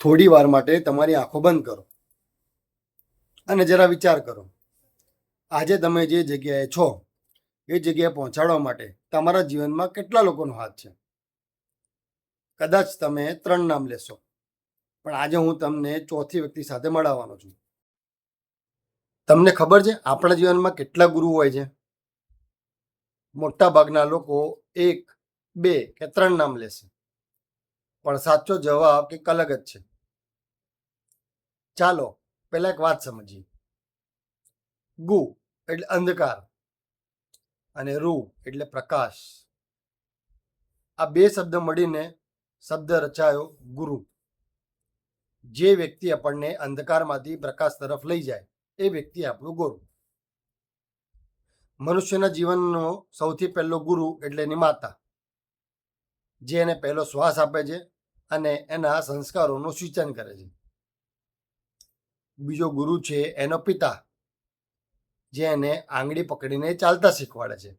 થોડી વાર માટે તમારી આંખો બંધ કરો અને જરા વિચાર કરો. આજે તમે જે જગ્યાએ છો એ જગ્યાએ પહોંચાડવા માટે તમારા જીવનમાં કેટલા લોકોનો હાથ છે? કદાચ તમે 3 નામ લેશો, પણ આજે હું તમને ચોથી વ્યક્તિ સાથે મળાવવાનો છું. તમને ખબર છે આપણા જીવનમાં કેટલા ગુરુ હોય છે? મોટા ભાગના લોકો 1, 2 કે 3 નામ લેશે, પણ સાચો જવાબ કંઈક અલગ જ છે. ચાલો પહેલા એક વાત સમજીએ. ગુ એટલે અંધકાર અને રૂ એટલે પ્રકાશ. આ 2 શબ્દ મળીને શબ્દ રચાયો ગુરુ. જે વ્યક્તિ આપણને અંધકારમાંથી પ્રકાશ તરફ લઈ જાય એ વ્યક્તિ આપણું ગુરુ. મનુષ્યના જીવનનો સૌથી પહેલો ગુરુ એટલે એની માતા, જે એને પહેલો શ્વાસ આપે છે અને એના સંસ્કારોનું સિંચન કરે છે. બીજો ગુરુ છે એનો પિતા, જે એને આંગળી પકડીને ચાલતા શીખવાડે છે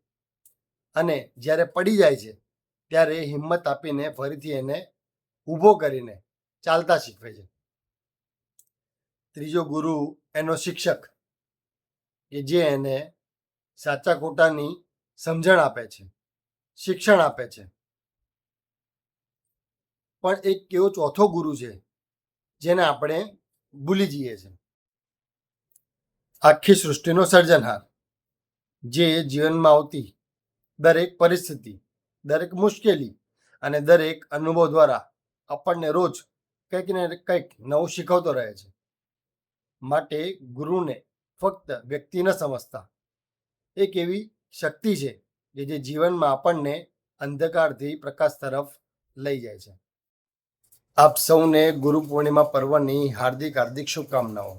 અને જ્યારે પડી જાય છે ત્યારે હિંમત આપીને ફરીથી એને ઊભો કરીને ચાલતા શીખવે છે. ત્રીજો ગુરુ એનો શિક્ષક, કે જે એને સાચા ખોટાની સમજણ આપે છે, શિક્ષણ આપે છે. પણ એક એવો ચોથો ગુરુ છે જેને આપણે ભૂલી જઈએ છીએ. આખી સૃષ્ટિનો સર્જનહાર, જે જીવનમાં આવતી દરેક પરિસ્થિતિ, દરેક મુશ્કેલી અને દરેક અનુભવ દ્વારા આપણને રોજ કંઈક ને કંઈક નવું શીખવતો રહે છે. માટે ગુરુને ફક્ત વ્યક્તિ ન સમજતા, એક એવી શક્તિ છે કે જે જીવનમાં આપણને અંધકારથી પ્રકાશ તરફ લઈ જાય છે. આપ સૌને ગુરુ પૂર્ણિમા પર્વની હાર્દિક શુભકામનાઓ.